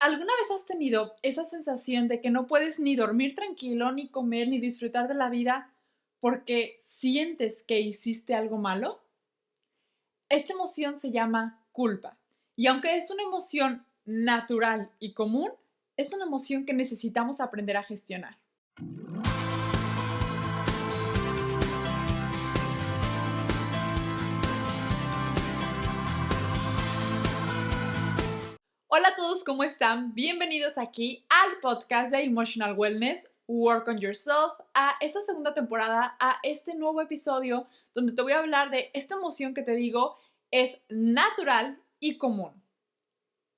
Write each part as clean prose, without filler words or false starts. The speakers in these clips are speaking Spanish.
¿Alguna vez has tenido esa sensación de que no puedes ni dormir tranquilo, ni comer, ni disfrutar de la vida porque sientes que hiciste algo malo? Esta emoción se llama culpa. Y aunque es una emoción natural y común, es una emoción que necesitamos aprender a gestionar. Hola a todos, ¿cómo están? Bienvenidos aquí al podcast de Emotional Wellness, Work on Yourself, a esta segunda temporada, a este nuevo episodio donde te voy a hablar de esta emoción que te digo es natural y común,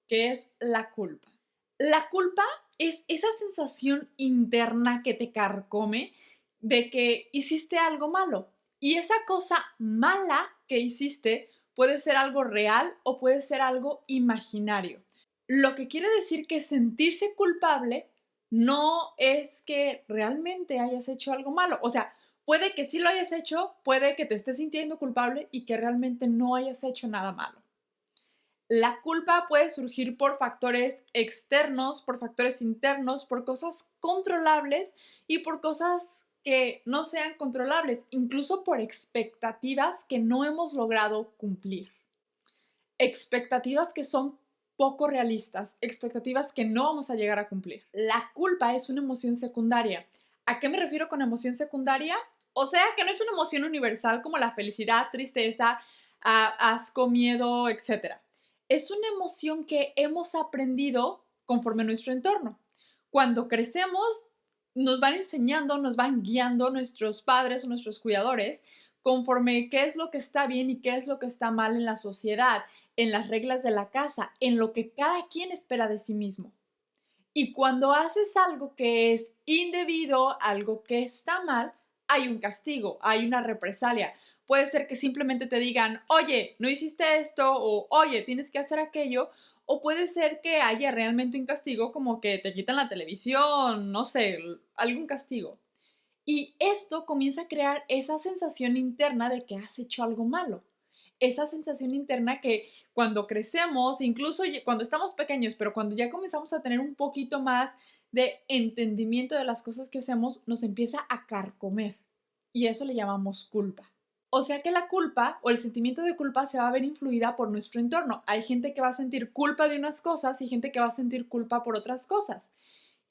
que es la culpa. La culpa es esa sensación interna que te carcome de que hiciste algo malo y esa cosa mala que hiciste puede ser algo real o puede ser algo imaginario. Lo que quiere decir que sentirse culpable no es que realmente hayas hecho algo malo. O sea, puede que sí lo hayas hecho, puede que te estés sintiendo culpable y que realmente no hayas hecho nada malo. La culpa puede surgir por factores externos, por factores internos, por cosas controlables y por cosas que no sean controlables, incluso por expectativas que no hemos logrado cumplir. Expectativas que son poco realistas, expectativas que no vamos a llegar a cumplir. La culpa es una emoción secundaria. ¿A qué me refiero con emoción secundaria? O sea, que no es una emoción universal como la felicidad, tristeza, asco, miedo, etc. Es una emoción que hemos aprendido conforme a nuestro entorno. Cuando crecemos, nos van enseñando, nos van guiando nuestros padres o nuestros cuidadores conforme qué es lo que está bien y qué es lo que está mal en la sociedad, en las reglas de la casa, en lo que cada quien espera de sí mismo. Y cuando haces algo que es indebido, algo que está mal, hay un castigo, hay una represalia. Puede ser que simplemente te digan, oye, no hiciste esto, o oye, tienes que hacer aquello, o puede ser que haya realmente un castigo como que te quitan la televisión, no sé, algún castigo. Y esto comienza a crear esa sensación interna de que has hecho algo malo. Esa sensación interna que cuando crecemos, incluso cuando estamos pequeños, pero cuando ya comenzamos a tener un poquito más de entendimiento de las cosas que hacemos, nos empieza a carcomer. Y eso le llamamos culpa. O sea que la culpa o el sentimiento de culpa se va a ver influida por nuestro entorno. Hay gente que va a sentir culpa de unas cosas y gente que va a sentir culpa por otras cosas.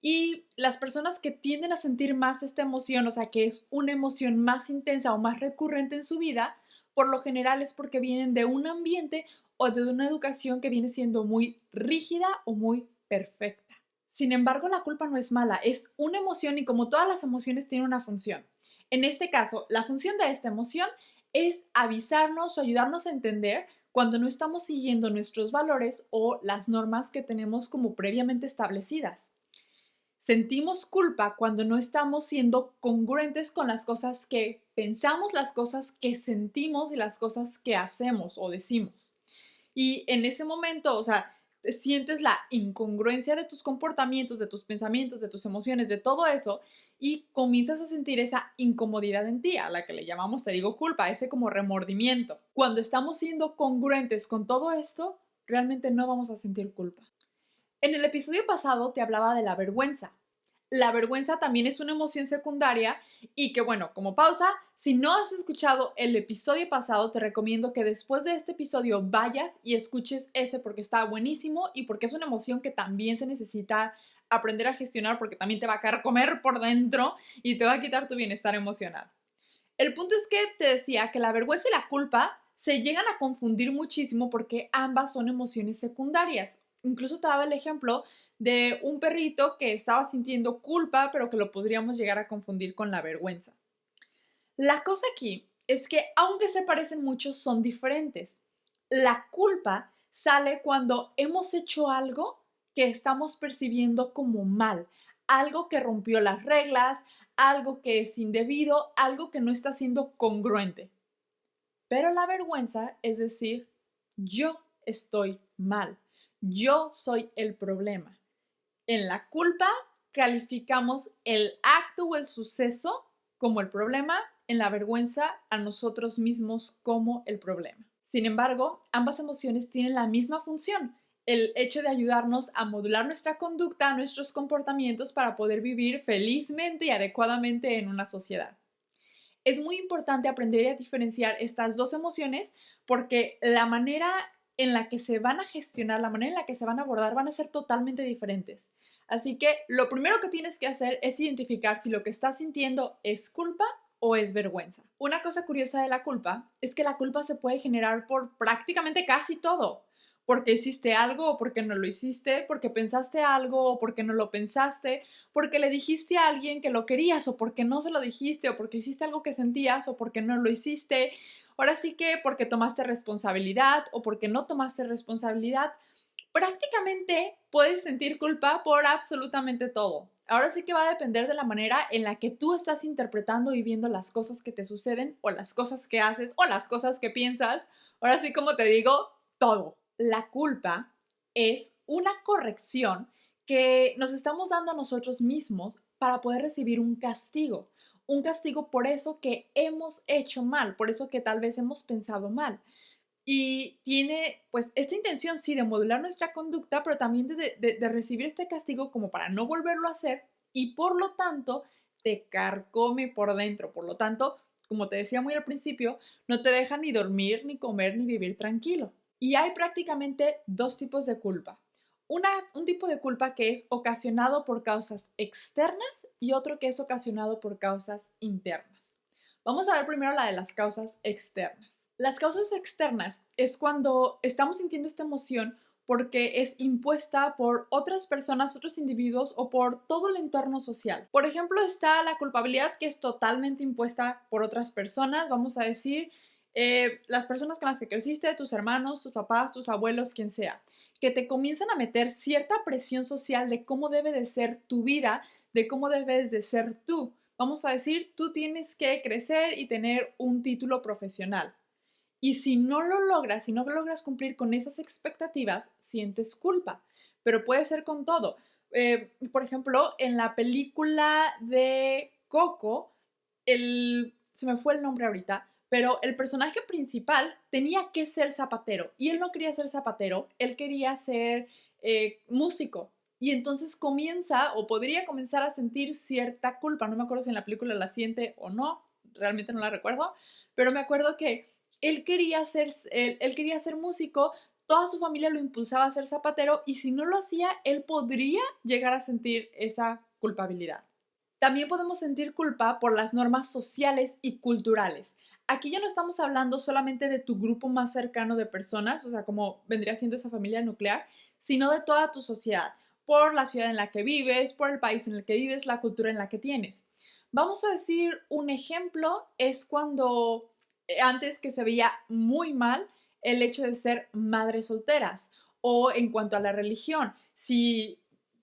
Y las personas que tienden a sentir más esta emoción, o sea, que es una emoción más intensa o más recurrente en su vida, por lo general es porque vienen de un ambiente o de una educación que viene siendo muy rígida o muy perfecta. Sin embargo, la culpa no es mala, es una emoción y como todas las emociones tiene una función. En este caso, la función de esta emoción es avisarnos o ayudarnos a entender cuando no estamos siguiendo nuestros valores o las normas que tenemos como previamente establecidas. Sentimos culpa cuando no estamos siendo congruentes con las cosas que pensamos, las cosas que sentimos y las cosas que hacemos o decimos. Y en ese momento, o sea, sientes la incongruencia de tus comportamientos, de tus pensamientos, de tus emociones, de todo eso, y comienzas a sentir esa incomodidad en ti, a la que le llamamos, te digo, culpa, ese como remordimiento. Cuando estamos siendo congruentes con todo esto, realmente no vamos a sentir culpa. En el episodio pasado te hablaba de la vergüenza. La vergüenza también es una emoción secundaria y que bueno, como pausa, si no has escuchado el episodio pasado, te recomiendo que después de este episodio vayas y escuches ese porque está buenísimo y porque es una emoción que también se necesita aprender a gestionar porque también te va a carcomer por dentro y te va a quitar tu bienestar emocional. El punto es que te decía que la vergüenza y la culpa se llegan a confundir muchísimo porque ambas son emociones secundarias. Incluso te daba el ejemplo de un perrito que estaba sintiendo culpa, pero que lo podríamos llegar a confundir con la vergüenza. La cosa aquí es que, aunque se parecen mucho, son diferentes. La culpa sale cuando hemos hecho algo que estamos percibiendo como mal, algo que rompió las reglas, algo que es indebido, algo que no está siendo congruente. Pero la vergüenza es decir, yo estoy mal, yo soy el problema. En la culpa calificamos el acto o el suceso como el problema, en la vergüenza a nosotros mismos como el problema. Sin embargo, ambas emociones tienen la misma función. el hecho de ayudarnos a modular nuestra conducta, nuestros comportamientos para poder vivir felizmente y adecuadamente en una sociedad. Es muy importante aprender a diferenciar estas dos emociones porque la manera en la que se van a gestionar, la manera en la que se van a abordar van a ser totalmente diferentes. Así que lo primero que tienes que hacer es identificar si lo que estás sintiendo es culpa o es vergüenza. Una cosa curiosa de la culpa es que la culpa se puede generar por prácticamente casi todo. Porque hiciste algo o porque no lo hiciste, porque pensaste algo o porque no lo pensaste, porque le dijiste a alguien que lo querías o porque no se lo dijiste o porque hiciste algo que sentías o porque no lo hiciste. Ahora sí que porque tomaste responsabilidad o porque no tomaste responsabilidad. Prácticamente puedes sentir culpa por absolutamente todo. Ahora sí que va a depender de la manera en la que tú estás interpretando y viendo las cosas que te suceden o las cosas que haces o las cosas que piensas. Ahora sí, como te digo, todo. La culpa es una corrección que nos estamos dando a nosotros mismos para poder recibir un castigo. Un castigo por eso que hemos hecho mal, por eso que tal vez hemos pensado mal. Y tiene, pues, esta intención, sí, de modular nuestra conducta, pero también de recibir este castigo como para no volverlo a hacer y por lo tanto te carcome por dentro. Por lo tanto, como te decía muy al principio, no te deja ni dormir, ni comer, ni vivir tranquilo. Y hay prácticamente dos tipos de culpa. Un tipo de culpa que es ocasionado por causas externas y otro que es ocasionado por causas internas. Vamos a ver primero la de las causas externas. Las causas externas es cuando estamos sintiendo esta emoción porque es impuesta por otras personas, otros individuos o por todo el entorno social. Por ejemplo, está la culpabilidad que es totalmente impuesta por otras personas, vamos a decir, las personas con las que creciste, tus hermanos, tus papás, tus abuelos, quien sea, que te comienzan a meter cierta presión social de cómo debe de ser tu vida, de cómo debes de ser tú. Vamos a decir, tú tienes que crecer y tener un título profesional. Y si no lo logras, si no logras cumplir con esas expectativas, sientes culpa. Pero puede ser con todo. Por ejemplo, en la película de Coco, se me fue el nombre ahorita, pero el personaje principal tenía que ser zapatero y él no quería ser zapatero, él quería ser músico. Y entonces comienza o podría comenzar a sentir cierta culpa. No me acuerdo si en la película la siente o no, realmente no la recuerdo, pero me acuerdo que él quería ser músico, toda su familia lo impulsaba a ser zapatero y si no lo hacía, él podría llegar a sentir esa culpabilidad. También podemos sentir culpa por las normas sociales y culturales. Aquí ya no estamos hablando solamente de tu grupo más cercano de personas, o sea, como vendría siendo esa familia nuclear, sino de toda tu sociedad, por la ciudad en la que vives, por el país en el que vives, la cultura en la que tienes. Vamos a decir un ejemplo, es cuando antes que se veía muy mal el hecho de ser madres solteras o en cuanto a la religión, si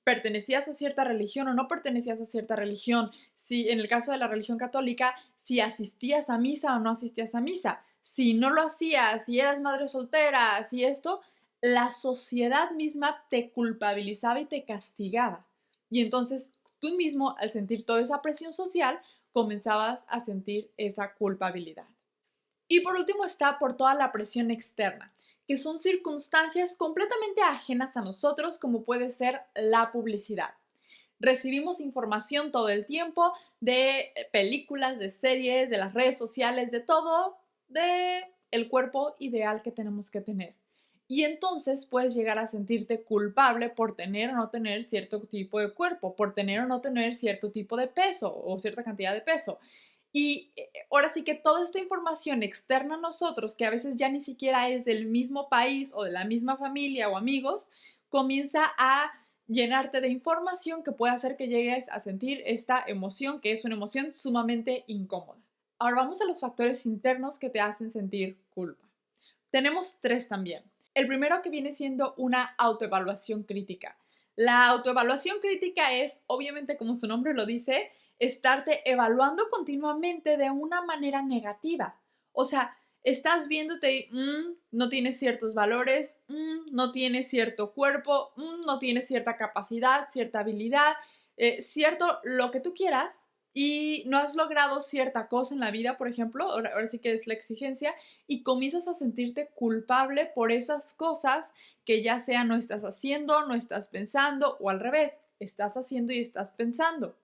pertenecías a cierta religión o no pertenecías a cierta religión, si en el caso de la religión católica, si asistías a misa o no asistías a misa, si no lo hacías, si eras madre soltera, si esto, la sociedad misma te culpabilizaba y te castigaba. Y entonces tú mismo, al sentir toda esa presión social, comenzabas a sentir esa culpabilidad. Y por último está por toda la presión externa, que son circunstancias completamente ajenas a nosotros, como puede ser la publicidad. Recibimos información todo el tiempo de películas, de series, de las redes sociales, de todo, de el cuerpo ideal que tenemos que tener. Y entonces puedes llegar a sentirte culpable por tener o no tener cierto tipo de cuerpo, por tener o no tener cierto tipo de peso o cierta cantidad de peso. Y ahora sí que toda esta información externa a nosotros, que a veces ya ni siquiera es del mismo país o de la misma familia o amigos, comienza a llenarte de información que puede hacer que llegues a sentir esta emoción, que es una emoción sumamente incómoda. Ahora vamos a los factores internos que te hacen sentir culpa. Tenemos tres también. El primero que viene siendo una autoevaluación crítica. La autoevaluación crítica es, obviamente como su nombre lo dice, estarte evaluando continuamente de una manera negativa. O sea, estás viéndote y no tienes ciertos valores, no tienes cierto cuerpo, no tienes cierta capacidad, cierta habilidad, cierto lo que tú quieras, y no has logrado cierta cosa en la vida, por ejemplo, ahora sí que es la exigencia, y comienzas a sentirte culpable por esas cosas que ya sea no estás haciendo, no estás pensando, o al revés, estás haciendo y estás pensando.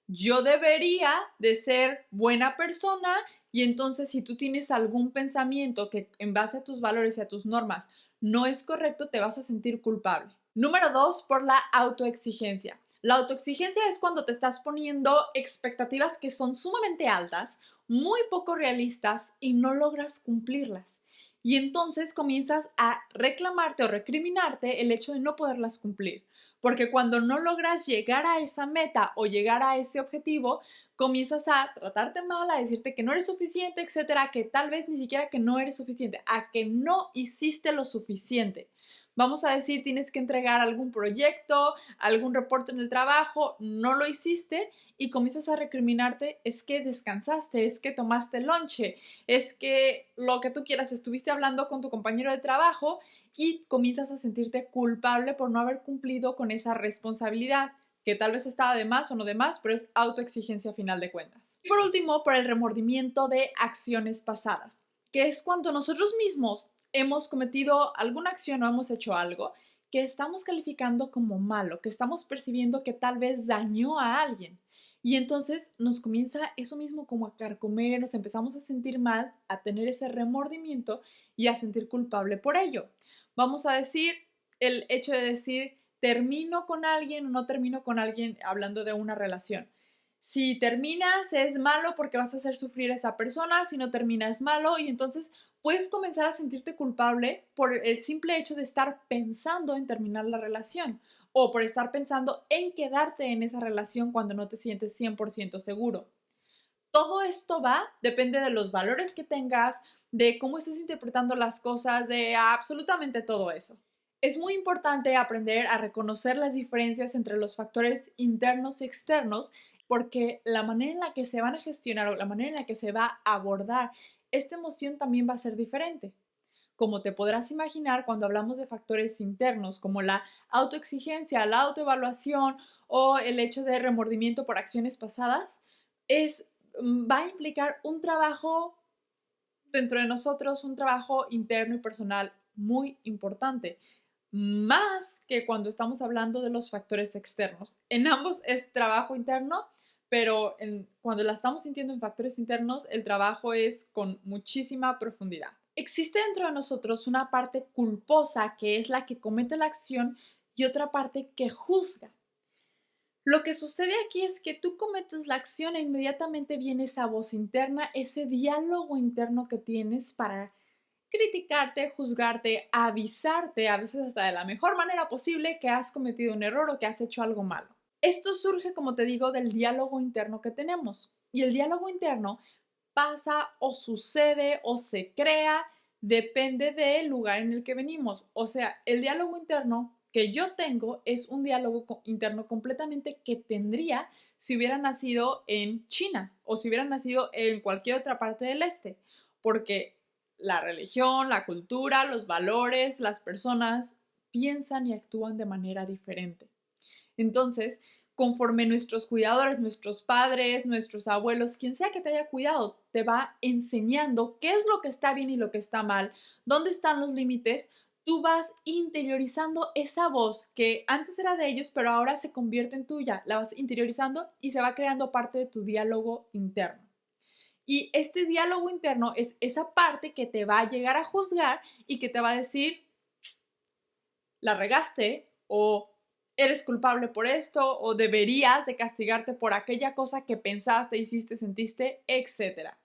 Yo debería de ser buena persona y entonces si tú tienes algún pensamiento que en base a tus valores y a tus normas no es correcto, te vas a sentir culpable. Número 2, por la autoexigencia. La autoexigencia es cuando te estás poniendo expectativas que son sumamente altas, muy poco realistas y no logras cumplirlas. Y entonces comienzas a reclamarte o recriminarte el hecho de no poderlas cumplir. Porque cuando no logras llegar a esa meta o llegar a ese objetivo, comienzas a tratarte mal, a decirte que no eres suficiente, etcétera, que tal vez ni siquiera que no eres suficiente, a que no hiciste lo suficiente. Vamos a decir, tienes que entregar algún proyecto, algún reporte en el trabajo, no lo hiciste y comienzas a recriminarte, es que descansaste, es que tomaste lonche, es que lo que tú quieras, estuviste hablando con tu compañero de trabajo y comienzas a sentirte culpable por no haber cumplido con esa responsabilidad, que tal vez estaba de más o no de más, pero es autoexigencia a final de cuentas. Y por último, por el remordimiento de acciones pasadas, que es cuando nosotros mismos hemos cometido alguna acción o hemos hecho algo que estamos calificando como malo, que estamos percibiendo que tal vez dañó a alguien. Y entonces nos comienza eso mismo como a carcomer, nos empezamos a sentir mal, a tener ese remordimiento y a sentir culpable por ello. Vamos a decir, el hecho de decir, termino con alguien o no termino con alguien hablando de una relación. Si terminas es malo porque vas a hacer sufrir a esa persona, si no termina es malo y entonces puedes comenzar a sentirte culpable por el simple hecho de estar pensando en terminar la relación o por estar pensando en quedarte en esa relación cuando no te sientes 100% seguro. Todo esto depende de los valores que tengas, de cómo estés interpretando las cosas, de absolutamente todo eso. Es muy importante aprender a reconocer las diferencias entre los factores internos y externos porque la manera en la que se van a gestionar o la manera en la que se va a abordar esta emoción también va a ser diferente. Como te podrás imaginar, cuando hablamos de factores internos como la autoexigencia, la autoevaluación o el hecho de remordimiento por acciones pasadas, es, va a implicar un trabajo dentro de nosotros, un trabajo interno y personal muy importante, más que cuando estamos hablando de los factores externos. En ambos es trabajo interno, pero cuando la estamos sintiendo en factores internos, el trabajo es con muchísima profundidad. Existe dentro de nosotros una parte culposa que es la que comete la acción y otra parte que juzga. Lo que sucede aquí es que tú cometes la acción e inmediatamente viene esa voz interna, ese diálogo interno que tienes para criticarte, juzgarte, avisarte, a veces hasta de la mejor manera posible que has cometido un error o que has hecho algo malo. Esto surge, como te digo, del diálogo interno que tenemos. Y el diálogo interno pasa o sucede o se crea, depende del lugar en el que venimos. O sea, el diálogo interno que yo tengo es un diálogo interno completamente que tendría si hubiera nacido en China o si hubiera nacido en cualquier otra parte del este, porque la religión, la cultura, los valores, las personas piensan y actúan de manera diferente. Entonces, conforme nuestros cuidadores, nuestros padres, nuestros abuelos, quien sea que te haya cuidado, te va enseñando qué es lo que está bien y lo que está mal, dónde están los límites, tú vas interiorizando esa voz que antes era de ellos, pero ahora se convierte en tuya, la vas interiorizando y se va creando parte de tu diálogo interno. Y este diálogo interno es esa parte que te va a llegar a juzgar y que te va a decir, la regaste o eres culpable por esto o deberías de castigarte por aquella cosa que pensaste, hiciste, sentiste, etcétera.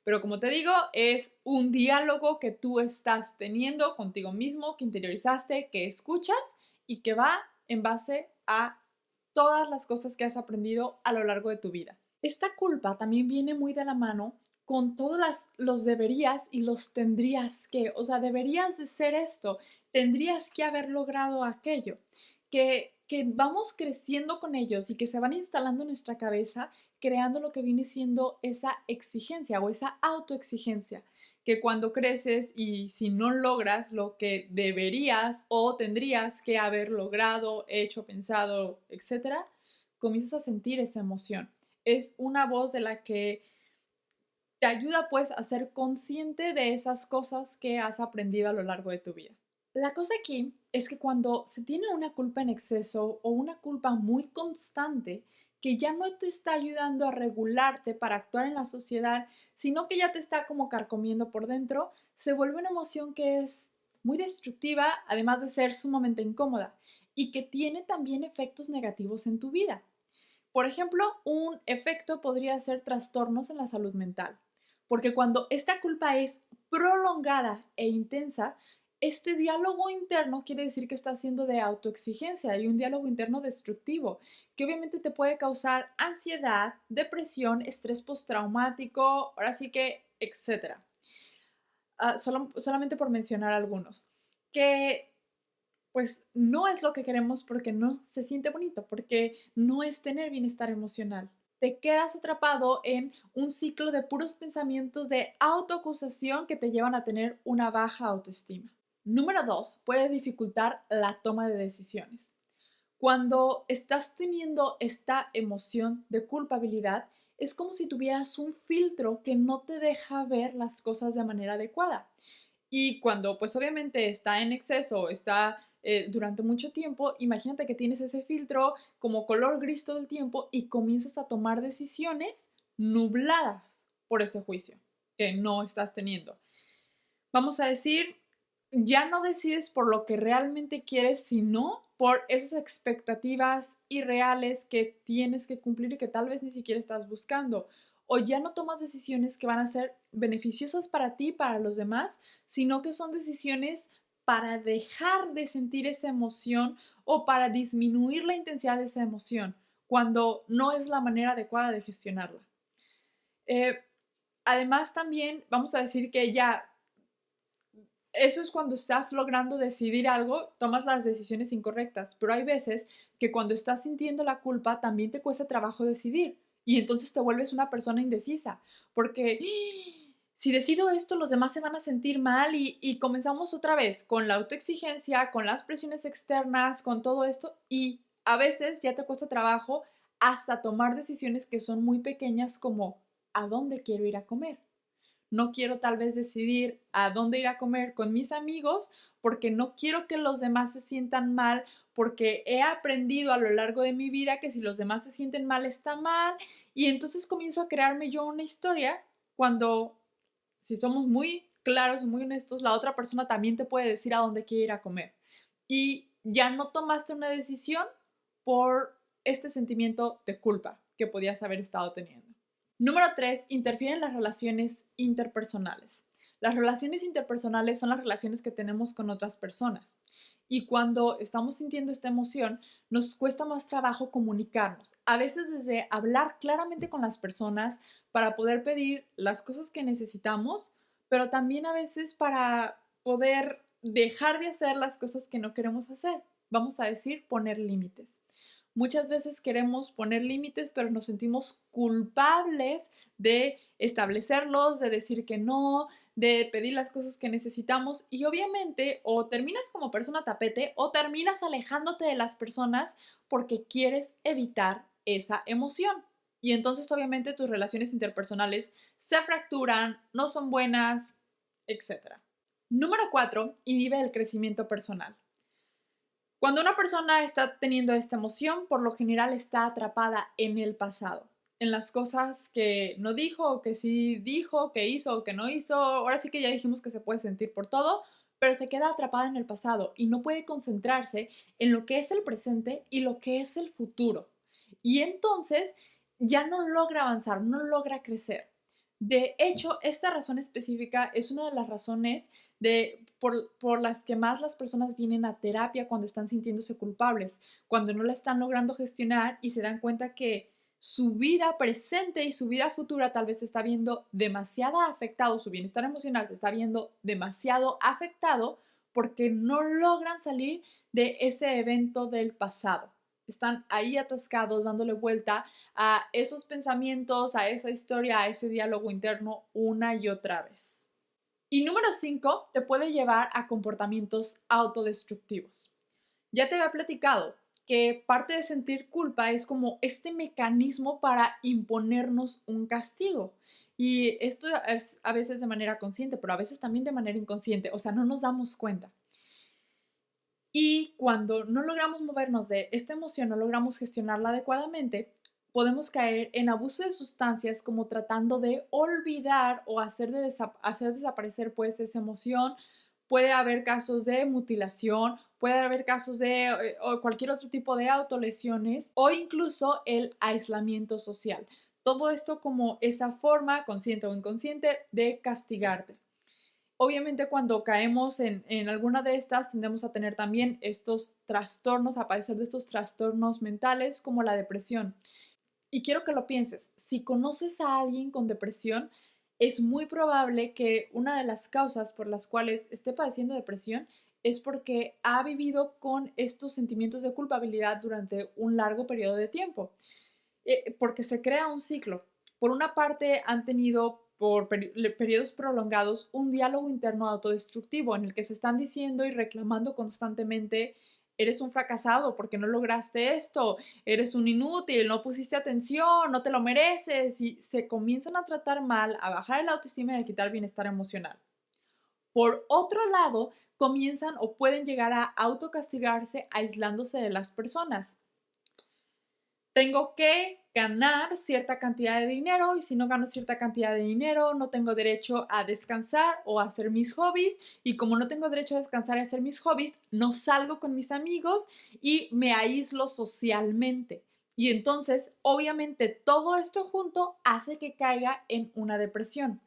Pero como te digo, es un diálogo que tú estás teniendo contigo mismo, que interiorizaste, que escuchas y que va en base a todas las cosas que has aprendido a lo largo de tu vida. Esta culpa también viene muy de la mano con todos los deberías y los tendrías que, o sea, deberías de ser esto, tendrías que haber logrado aquello, que vamos creciendo con ellos y que se van instalando en nuestra cabeza, creando lo que viene siendo esa exigencia o esa autoexigencia, que cuando creces y si no logras lo que deberías o tendrías que haber logrado, hecho, pensado, etcétera, comienzas a sentir esa emoción. es una voz de la que te ayuda pues a ser consciente de esas cosas que has aprendido a lo largo de tu vida. La cosa aquí es que cuando se tiene una culpa en exceso o una culpa muy constante que ya no te está ayudando a regularte para actuar en la sociedad, sino que ya te está como carcomiendo por dentro, se vuelve una emoción que es muy destructiva, además de ser sumamente incómoda y que tiene también efectos negativos en tu vida. Por ejemplo, un efecto podría ser trastornos en la salud mental, porque cuando esta culpa es prolongada e intensa, este diálogo interno quiere decir que está siendo de autoexigencia y un diálogo interno destructivo, que obviamente te puede causar ansiedad, depresión, estrés postraumático, ahora sí que, etcétera. Solamente por mencionar algunos, que pues no es lo que queremos porque no se siente bonito, porque no es tener bienestar emocional. Te quedas atrapado en un ciclo de puros pensamientos de autoacusación que te llevan a tener una baja autoestima. Número 2, puede dificultar la toma de decisiones. Cuando estás teniendo esta emoción de culpabilidad, es como si tuvieras un filtro que no te deja ver las cosas de manera adecuada. Y cuando pues obviamente está en exceso, está durante mucho tiempo, imagínate que tienes ese filtro como color gris todo el tiempo y comienzas a tomar decisiones nubladas por ese juicio que no estás teniendo. Vamos a decir, ya no decides por lo que realmente quieres, sino por esas expectativas irreales que tienes que cumplir y que tal vez ni siquiera estás buscando. O ya no tomas decisiones que van a ser beneficiosas para ti y para los demás, sino que son decisiones para dejar de sentir esa emoción o para disminuir la intensidad de esa emoción, cuando no es la manera adecuada de gestionarla. Eh, Además, también vamos a decir que ya eso es cuando estás logrando decidir algo, tomas las decisiones incorrectas, pero hay veces que cuando estás sintiendo la culpa también te cuesta trabajo decidir y entonces te vuelves una persona indecisa, porque si decido esto los demás se van a sentir mal y comenzamos otra vez con la autoexigencia, con las presiones externas, con todo esto y a veces ya te cuesta trabajo hasta tomar decisiones que son muy pequeñas como ¿a dónde quiero ir a comer? No quiero tal vez decidir a dónde ir a comer con mis amigos porque no quiero que los demás se sientan mal, porque he aprendido a lo largo de mi vida que si los demás se sienten mal está mal y entonces comienzo a crearme yo una historia cuando, si somos muy claros y muy honestos, la otra persona también te puede decir a dónde quiere ir a comer y ya no tomaste una decisión por este sentimiento de culpa que podías haber estado teniendo. Número 3, interfieren las relaciones interpersonales. Las relaciones interpersonales son las relaciones que tenemos con otras personas. Y cuando estamos sintiendo esta emoción, nos cuesta más trabajo comunicarnos. A veces desde hablar claramente con las personas para poder pedir las cosas que necesitamos, pero también a veces para poder dejar de hacer las cosas que no queremos hacer. Vamos a decir, poner límites. Muchas veces queremos poner límites, pero nos sentimos culpables de establecerlos, de decir que no, de pedir las cosas que necesitamos y obviamente o terminas como persona tapete o terminas alejándote de las personas porque quieres evitar esa emoción. Y entonces obviamente tus relaciones interpersonales se fracturan, no son buenas, etc. Número 4, inhibe el crecimiento personal. Cuando una persona está teniendo esta emoción, por lo general está atrapada en el pasado, en las cosas que no dijo, o que sí dijo, que hizo o que no hizo. Ahora sí que ya dijimos que se puede sentir por todo, pero se queda atrapada en el pasado y no puede concentrarse en lo que es el presente y lo que es el futuro. Y entonces ya no logra avanzar, no logra crecer. De hecho, esta razón específica es una de las razones por las que más las personas vienen a terapia cuando están sintiéndose culpables, cuando no la están logrando gestionar y se dan cuenta que su vida presente y su vida futura tal vez se está viendo demasiado afectado, su bienestar emocional se está viendo demasiado afectado porque no logran salir de ese evento del pasado. Están ahí atascados dándole vuelta a esos pensamientos, a esa historia, a ese diálogo interno una y otra vez. Y número 5, te puede llevar a comportamientos autodestructivos. Ya te había platicado que parte de sentir culpa es como este mecanismo para imponernos un castigo. Y esto es a veces de manera consciente, pero a veces también de manera inconsciente, o sea, no nos damos cuenta. Y cuando no logramos movernos de esta emoción, no logramos gestionarla adecuadamente, podemos caer en abuso de sustancias como tratando de olvidar o hacer desaparecer pues esa emoción. Puede haber casos de mutilación, puede haber casos de o cualquier otro tipo de autolesiones o incluso el aislamiento social. Todo esto como esa forma, consciente o inconsciente, de castigarte. Obviamente cuando caemos en alguna de estas tendemos a tener también estos trastornos, a padecer de estos trastornos mentales como la depresión. Y quiero que lo pienses, si conoces a alguien con depresión, es muy probable que una de las causas por las cuales esté padeciendo depresión es porque ha vivido con estos sentimientos de culpabilidad durante un largo periodo de tiempo, porque se crea un ciclo. Por una parte, han tenido por periodos prolongados un diálogo interno autodestructivo en el que se están diciendo y reclamando constantemente: eres un fracasado porque no lograste esto, eres un inútil, no pusiste atención, no te lo mereces, y se comienzan a tratar mal, a bajar el autoestima y a quitar bienestar emocional. Por otro lado, comienzan o pueden llegar a autocastigarse aislándose de las personas. Tengo que ganar cierta cantidad de dinero, y si no gano cierta cantidad de dinero no tengo derecho a descansar o a hacer mis hobbies, y como no tengo derecho a descansar y a hacer mis hobbies, no salgo con mis amigos y me aíslo socialmente. Y entonces, obviamente, todo esto junto hace que caiga en una depresión.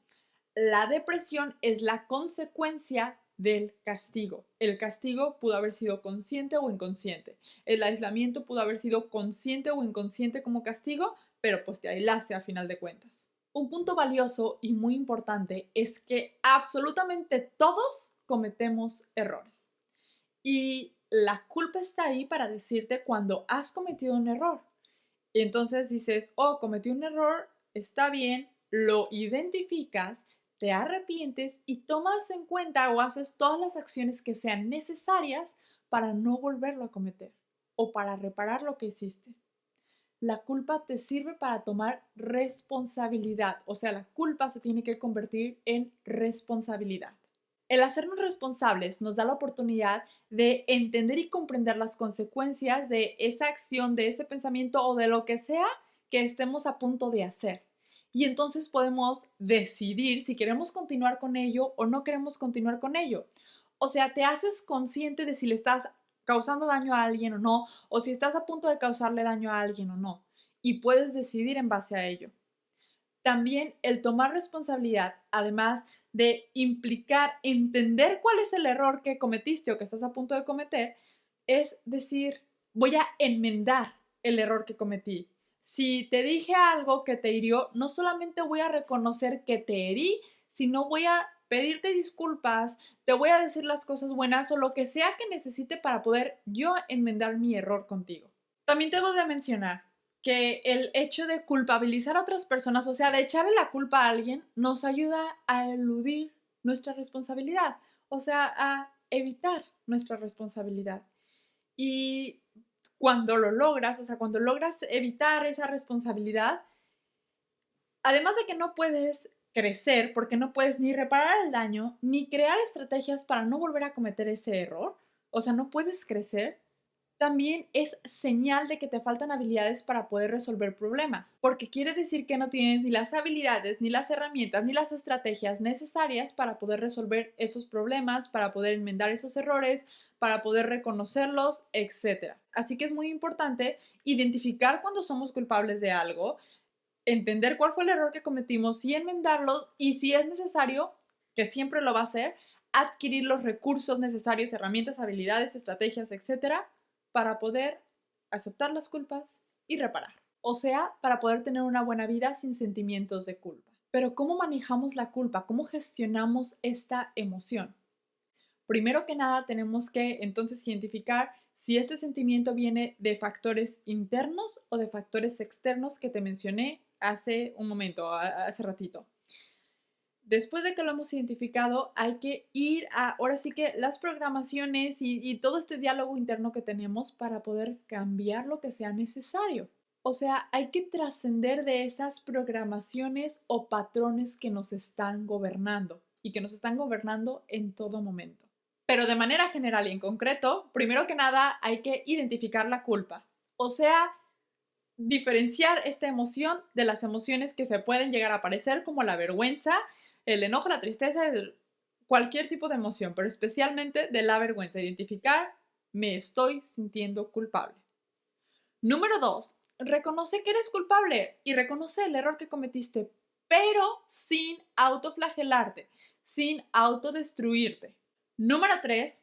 La depresión es la consecuencia del castigo. El castigo pudo haber sido consciente o inconsciente. El aislamiento pudo haber sido consciente o inconsciente como castigo, pero pues te aislaste a final de cuentas. Un punto valioso y muy importante es que absolutamente todos cometemos errores. Y la culpa está ahí para decirte cuando has cometido un error. Y entonces dices: oh, cometí un error, está bien, lo identificas, te arrepientes y tomas en cuenta o haces todas las acciones que sean necesarias para no volverlo a cometer o para reparar lo que hiciste. La culpa te sirve para tomar responsabilidad, o sea, la culpa se tiene que convertir en responsabilidad. El hacernos responsables nos da la oportunidad de entender y comprender las consecuencias de esa acción, de ese pensamiento o de lo que sea que estemos a punto de hacer. Y entonces podemos decidir si queremos continuar con ello o no queremos continuar con ello. O sea, te haces consciente de si le estás causando daño a alguien o no, o si estás a punto de causarle daño a alguien o no. Y puedes decidir en base a ello. También el tomar responsabilidad, además de implicar entender cuál es el error que cometiste o que estás a punto de cometer, es decir: voy a enmendar el error que cometí. Si te dije algo que te hirió, no solamente voy a reconocer que te herí, sino voy a pedirte disculpas, te voy a decir las cosas buenas o lo que sea que necesite para poder yo enmendar mi error contigo. También debo de mencionar que el hecho de culpabilizar a otras personas, o sea, de echarle la culpa a alguien, nos ayuda a eludir nuestra responsabilidad, o sea, a evitar nuestra responsabilidad. Y cuando lo logras, o sea, cuando logras evitar esa responsabilidad, además de que no puedes crecer porque no puedes ni reparar el daño, ni crear estrategias para no volver a cometer ese error, o sea, no puedes crecer, también es señal de que te faltan habilidades para poder resolver problemas, porque quiere decir que no tienes ni las habilidades, ni las herramientas, ni las estrategias necesarias para poder resolver esos problemas, para poder enmendar esos errores, para poder reconocerlos, etc. Así que es muy importante identificar cuando somos culpables de algo, entender cuál fue el error que cometimos y enmendarlos, y si es necesario, que siempre lo va a hacer, adquirir los recursos necesarios, herramientas, habilidades, estrategias, etcétera, para poder aceptar las culpas y reparar. O sea, para poder tener una buena vida sin sentimientos de culpa. Pero ¿cómo manejamos la culpa? ¿Cómo gestionamos esta emoción? Primero que nada, tenemos que entonces identificar si este sentimiento viene de factores internos o de factores externos que te mencioné hace un momento, hace ratito. Después de que lo hemos identificado, hay que ir a, ahora sí que las programaciones y todo este diálogo interno que tenemos para poder cambiar lo que sea necesario. O sea, hay que trascender de esas programaciones o patrones que nos están gobernando y que nos están gobernando en todo momento. Pero de manera general y en concreto, primero que nada hay que identificar la culpa. O sea, diferenciar esta emoción de las emociones que se pueden llegar a aparecer como la vergüenza, el enojo, la tristeza, cualquier tipo de emoción, pero especialmente de la vergüenza. Identificar, me estoy sintiendo culpable. Número 2, reconoce que eres culpable y reconoce el error que cometiste, pero sin autoflagelarte, sin autodestruirte. Número 3,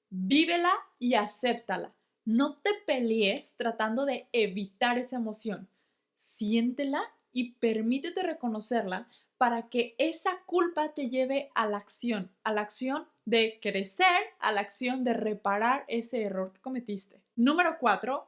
vívela y acéptala. No te pelees tratando de evitar esa emoción. Siéntela y permítete reconocerla para que esa culpa te lleve a la acción de crecer, a la acción de reparar ese error que cometiste. Número 4,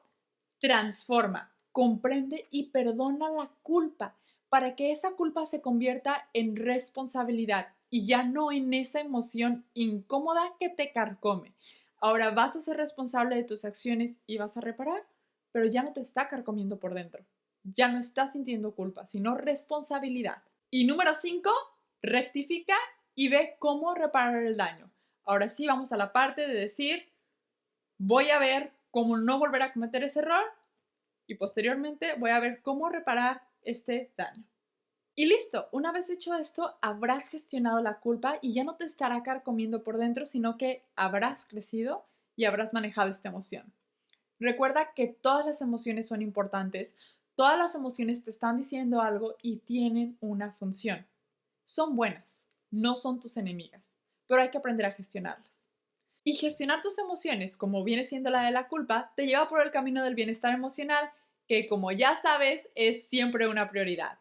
transforma, comprende y perdona la culpa para que esa culpa se convierta en responsabilidad y ya no en esa emoción incómoda que te carcome. Ahora vas a ser responsable de tus acciones y vas a reparar, pero ya no te está carcomiendo por dentro. Ya no estás sintiendo culpa, sino responsabilidad. Y número 5, rectifica y ve cómo reparar el daño. Ahora sí, vamos a la parte de decir, voy a ver cómo no volver a cometer ese error y posteriormente voy a ver cómo reparar este daño. Y listo, una vez hecho esto, habrás gestionado la culpa y ya no te estará carcomiendo por dentro, sino que habrás crecido y habrás manejado esta emoción. Recuerda que todas las emociones son importantes, todas las emociones te están diciendo algo y tienen una función. Son buenas, no son tus enemigas, pero hay que aprender a gestionarlas. Y gestionar tus emociones, como viene siendo la de la culpa, te lleva por el camino del bienestar emocional, que como ya sabes, es siempre una prioridad.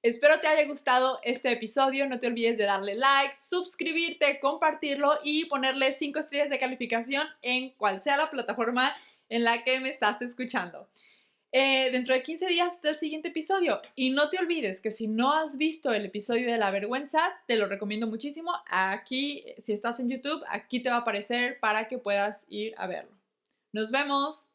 Espero te haya gustado este episodio, no te olvides de darle like, suscribirte, compartirlo y ponerle 5 estrellas de calificación en cual sea la plataforma en la que me estás escuchando. Dentro de 15 días está el siguiente episodio y no te olvides que si no has visto el episodio de la vergüenza, te lo recomiendo muchísimo. Aquí, si estás en YouTube, aquí te va a aparecer para que puedas ir a verlo. ¡Nos vemos!